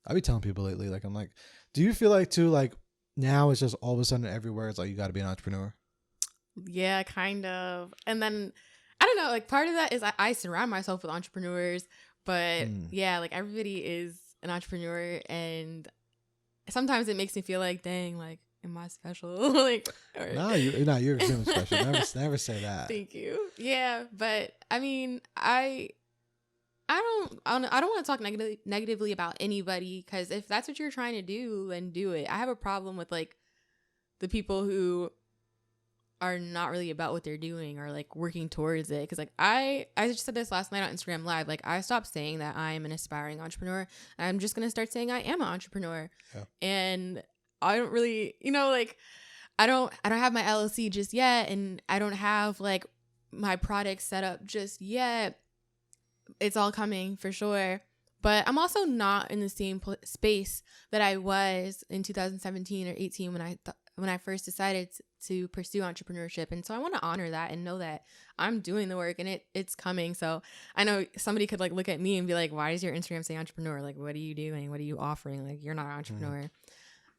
I be telling people lately, like, I'm like, do you feel like too, like now it's just all of a sudden everywhere it's like you got to be an entrepreneur? Yeah, kind of. And then I don't know, like part of that is I surround myself with entrepreneurs, but yeah, like everybody is an entrepreneur, and sometimes it makes me feel like, dang, like, am I special? Like, or... You're extremely special. Never say that. Thank you. Yeah, but I mean, I don't want to talk negatively about anybody, because if that's what you're trying to do, then do it. I have a problem with like the people who are not really about what they're doing or like working towards it. Because like I just said this last night on Instagram Live. Like, I stopped saying that I'm an aspiring entrepreneur. I'm just gonna start saying I am an entrepreneur. Yeah. And I don't really, like, I don't have my LLC just yet, and I don't have like my product set up just yet. It's all coming for sure. But I'm also not in the same space that I was in 2017 or 18 when I first decided to pursue entrepreneurship. And so I want to honor that and know that I'm doing the work and it's coming. So I know somebody could like look at me and be like, why does your Instagram say entrepreneur? Like, what are you doing? What are you offering? Like, you're not an entrepreneur.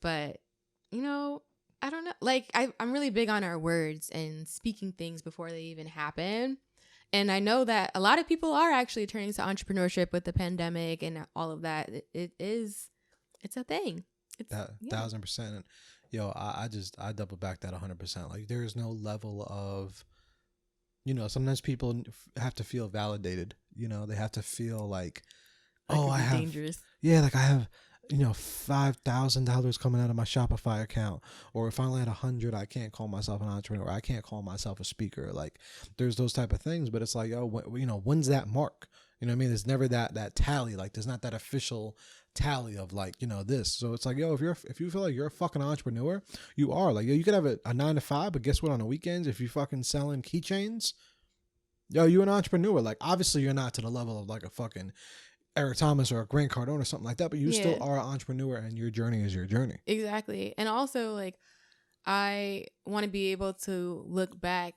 But, I don't know. Like, I'm really big on our words and speaking things before they even happen. And I know that a lot of people are actually turning to entrepreneurship with the pandemic and all of that. It's a thing. It's 1,000%. Yo, I double back that 100%. Like, there is no level of, sometimes people have to feel validated. They have to feel like, I have dangerous. Yeah, like I have, $5,000 coming out of my Shopify account, or if I only had 100, I can't call myself an entrepreneur. I can't call myself a speaker. Like, there's those type of things, but it's like, when's that mark? You know what I mean? There's never that tally. Like, there's not that official tally of like, this. So it's like, if you feel like you're a fucking entrepreneur, you are. Like, you could have a 9-to-5, but guess what? On the weekends, if you fucking selling keychains, you're an entrepreneur. Like, obviously you're not to the level of like a fucking Eric Thomas or a Grant Cardone or something like that, but you still are an entrepreneur, and your journey is your journey. Exactly. And also, like, I want to be able to look back,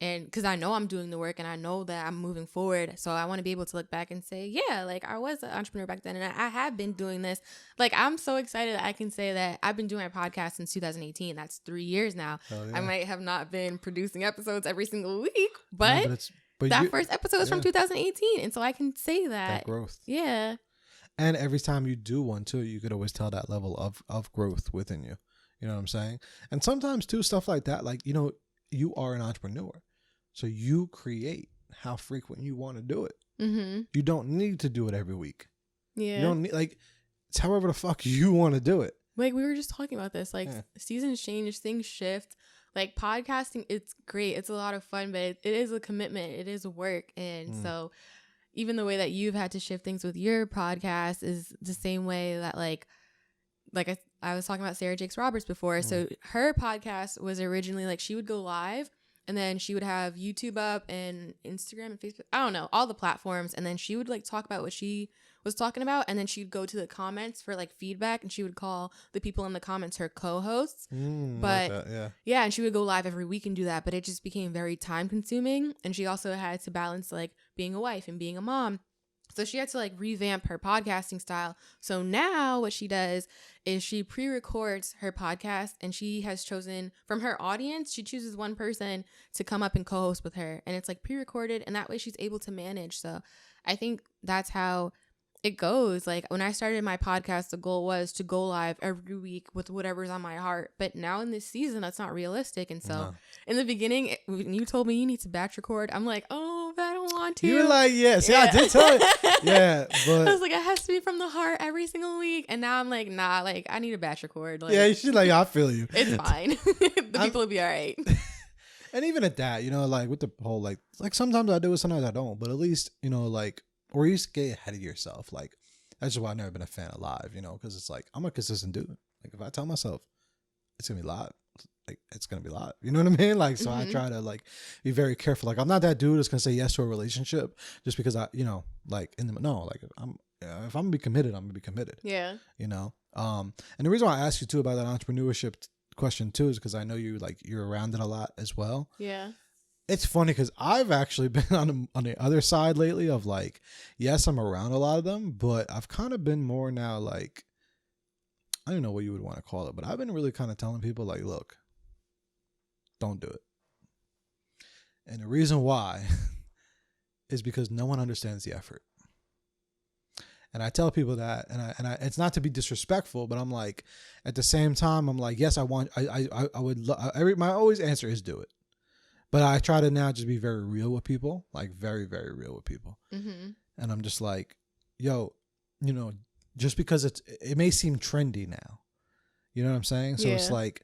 and because I know I'm doing the work and I know that I'm moving forward, so I want to be able to look back and say, yeah, like, I was an entrepreneur back then, and I have been doing this. Like, I'm so excited that I can say that I've been doing my podcast since 2018. That's 3 years now. Yeah. I might have not been producing episodes every single week, but that first episode was from 2018, and so I can say that growth. Yeah. And every time you do one too, you could always tell that level of growth within you. You know what I'm saying? And sometimes too, stuff like that, like, you are an entrepreneur, so you create how frequent you want to do it. Mm-hmm. You don't need to do it every week. Yeah. You don't need, like, it's however the fuck you want to do it. Like, we were just talking about this, like, seasons change, things shift. Like, podcasting, it's great. It's a lot of fun, but it is a commitment. It is work. And so even the way that you've had to shift things with your podcast is the same way that, like I was talking about Sarah Jakes Roberts before. So her podcast was originally, like, she would go live, and then she would have YouTube up and Instagram and Facebook. I don't know, all the platforms. And then she would, like, talk about what she was talking about, and then she'd go to the comments for like feedback, and she would call the people in the comments her co-hosts. But like that, yeah, and she would go live every week and do that, but it just became very time consuming, and she also had to balance like being a wife and being a mom. So she had to like revamp her podcasting style. So now what she does is she pre-records her podcast, and she has chosen from her audience, she chooses one person to come up and co-host with her, and it's like pre-recorded, and that way she's able to manage. So I think that's how it goes. Like, when I started my podcast, the goal was to go live every week with whatever's on my heart. But now in this season, that's not realistic. And so in the beginning, when you told me you need to batch record, I'm like, oh, but I don't want to. You were like, yeah. See, I did tell you. Yeah, but I was like, it has to be from the heart every single week. And now I'm like, nah, like, I need a batch record. Like, yeah, she's like, I feel you. It's fine. The people will be all right. And even at that, like, with the whole, like sometimes I do it, sometimes I don't. But at least, like, or you just get ahead of yourself. Like, that's just why I've never been a fan of live, because it's like, I'm a consistent dude. Like, if I tell myself it's going to be live, like, it's going to be live. You know what I mean? Like, so I try to, like, be very careful. Like, I'm not that dude that's going to say yes to a relationship just because I, like, if I'm going to be committed, I'm going to be committed. Yeah. And the reason why I asked you too about that entrepreneurship question too is because I know you're around it a lot as well. Yeah. it's funny because I've actually been on the other side lately of like, yes, I'm around a lot of them, but I've kind of been more now like, I don't know what you would want to call it, but I've been really kind of telling people like, look, don't do it. And the reason why is because no one understands the effort. And I tell people that, and I it's not to be disrespectful, but I'm like, at the same time, I'm like, yes, I would, my always answer is do it. But I try to now just be very real with people, like very, very real with people. Mm-hmm. And I'm just like, yo, just because it may seem trendy now, you know what I'm saying? So it's like,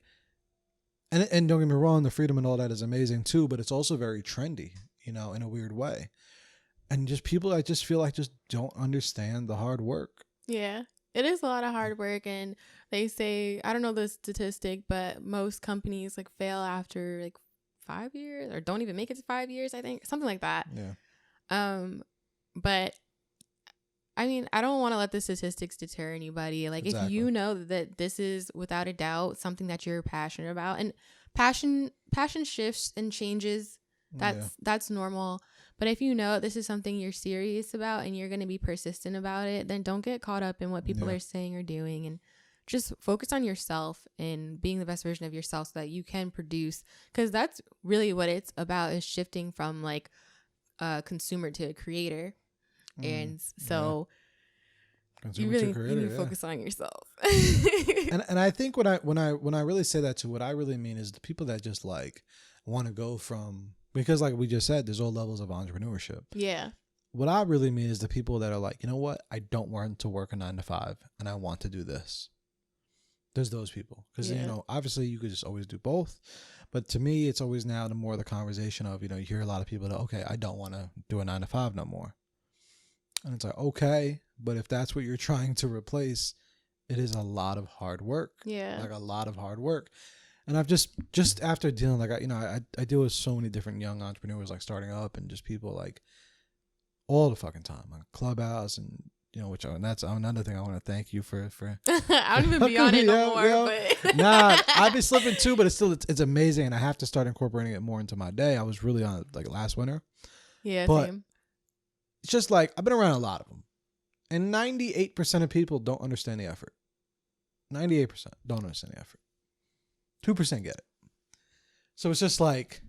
and don't get me wrong, the freedom and all that is amazing too, but it's also very trendy, in a weird way. And just people, I just feel like just don't understand the hard work. Yeah, it is a lot of hard work. And they say, I don't know the statistic, but most companies like fail after like 5 years or don't even make it to 5 years, I think. Something like that. Yeah. But I mean, I don't want to let the statistics deter anybody. Like, exactly. If you know that this is without a doubt something that you're passionate about, and passion shifts and changes, that's normal. But if you know this is something you're serious about and you're going to be persistent about it, then don't get caught up in what people are saying or doing, and just focus on yourself and being the best version of yourself so that you can produce. Because that's really what it's about, is shifting from like a consumer to a creator. And so you really need to focus on yourself. and I think when I really say that too, what I really mean is the people that just like want to go from, because like we just said, there's all levels of entrepreneurship. Yeah. What I really mean is the people that are like, you know what, I don't want to work a 9 to 5 and I want to do this. There's those people. Because, obviously you could just always do both. But to me, it's always now the more the conversation of, you hear a lot of people that, okay, I don't want to do a 9 to 5 no more. And it's like, okay, but if that's what you're trying to replace, it is a lot of hard work. Yeah. Like a lot of hard work. And I've just after dealing, like, I deal with so many different young entrepreneurs, like starting up, and just people like all the fucking time on Clubhouse, and, and that's another thing I want to thank you for. I don't even be on it no more, but. Nah, I've been slipping too, but it's amazing. And I have to start incorporating it more into my day. I was really on it like last winter. Yeah, but same. It's just like, I've been around a lot of them. And 98% of people don't understand the effort. 98% don't understand the effort. 2% get it. So it's just like,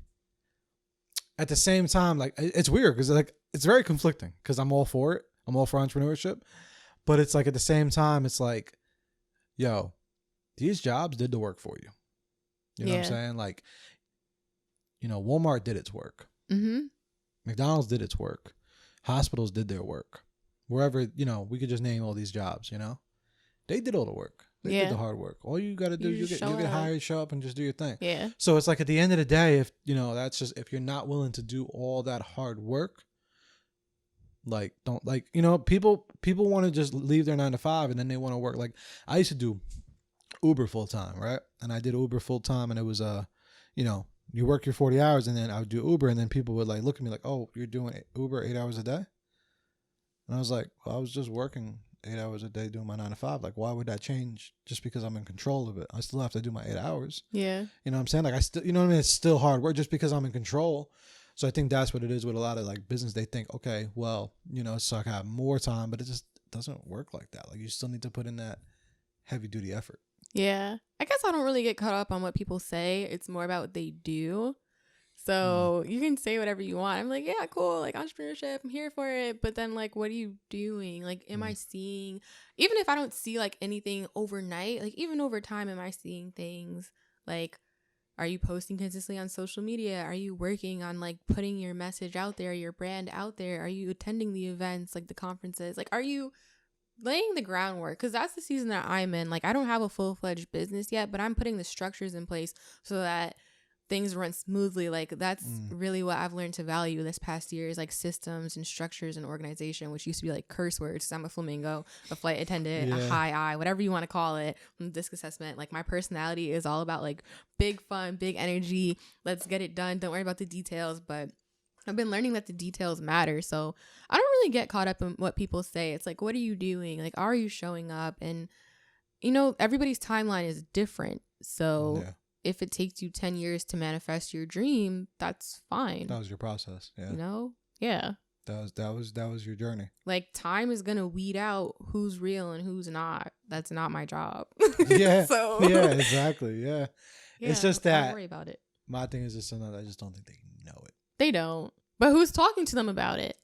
at the same time, like, it's weird because like it's very conflicting, because I'm all for it. I'm all for entrepreneurship. But it's like, at the same time, it's like, yo, these jobs did the work for you. You know what I'm saying? Like, Walmart did its work. Mm-hmm. McDonald's did its work. Hospitals did their work. Wherever, we could just name all these jobs, they did all the work. They did the hard work. All you got to do, you get hired, show up, and just do your thing. Yeah. So it's like, at the end of the day, if, that's just, if you're not willing to do all that hard work, like, don't, like, people want to just leave their 9 to 5 and then they want to work. Like, I used to do Uber full time, right? And I did Uber full time, and it was, you work your 40 hours, and then I would do Uber, and then people would like look at me like, oh, you're doing Uber 8 hours a day? And I was like, well, I was just working 8 hours a day doing my 9 to 5. Like, why would that change just because I'm in control of it? I still have to do my 8 hours. Yeah. You know what I'm saying? Like, I still, you know what I mean? It's still hard work just because I'm in control. So I think that's what it is with a lot of like business. They think, okay, well, so I can have more time, but it just doesn't work like that. Like, you still need to put in that heavy duty effort. Yeah. I guess I don't really get caught up on what people say. It's more about what they do. So you can say whatever you want. I'm like, yeah, cool. Like, entrepreneurship, I'm here for it. But then, like, what are you doing? Like, am I seeing, even if I don't see like anything overnight, like even over time, am I seeing things? Like, are you posting consistently on social media? Are you working on like putting your message out there, your brand out there? Are you attending the events, like the conferences? Like, are you laying the groundwork? Because that's the season that I'm in. Like, I don't have a full-fledged business yet, but I'm putting the structures in place so that things run smoothly. Like, that's really what I've learned to value this past year, is like systems and structures and organization, which used to be like curse words. 'Cause I'm a flamingo, a flight attendant, a high eye, whatever you want to call it, disc assessment. Like, my personality is all about like big fun, big energy. Let's get it done. Don't worry about the details. But I've been learning that the details matter. So I don't really get caught up in what people say. It's like, what are you doing? Like, are you showing up? And, everybody's timeline is different. So if it takes you 10 years to manifest your dream, that's fine. That was your process. Yeah. You know? Yeah. That was your journey. Like, time is gonna weed out who's real and who's not. That's not my job. Yeah. So Yeah, exactly. Yeah. It's just that don't worry about it. my thing is just something I just don't think they know it. They don't. But who's talking to them about it?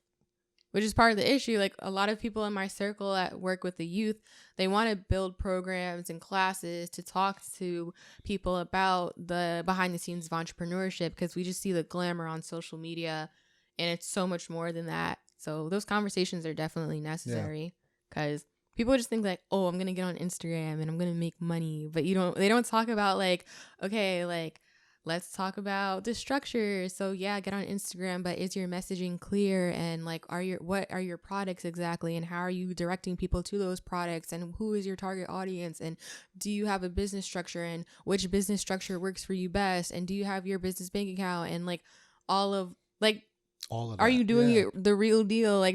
Which is part of the issue. Like, a lot of people in my circle at work with the youth, they want to build programs and classes to talk to people about the behind the scenes of entrepreneurship, because we just see the glamour on social media, and it's so much more than that. So those conversations are definitely necessary, because people just think like, oh, I'm going to get on Instagram and I'm going to make money. But they don't talk about like, okay, like, let's talk about the structure. So yeah, get on Instagram, but is your messaging clear? And like, what are your products exactly? And how are you directing people to those products? And who is your target audience? And do you have a business structure? And which business structure works for you best? And do you have your business bank account? And like all of that. Are you doing the real deal? Like, not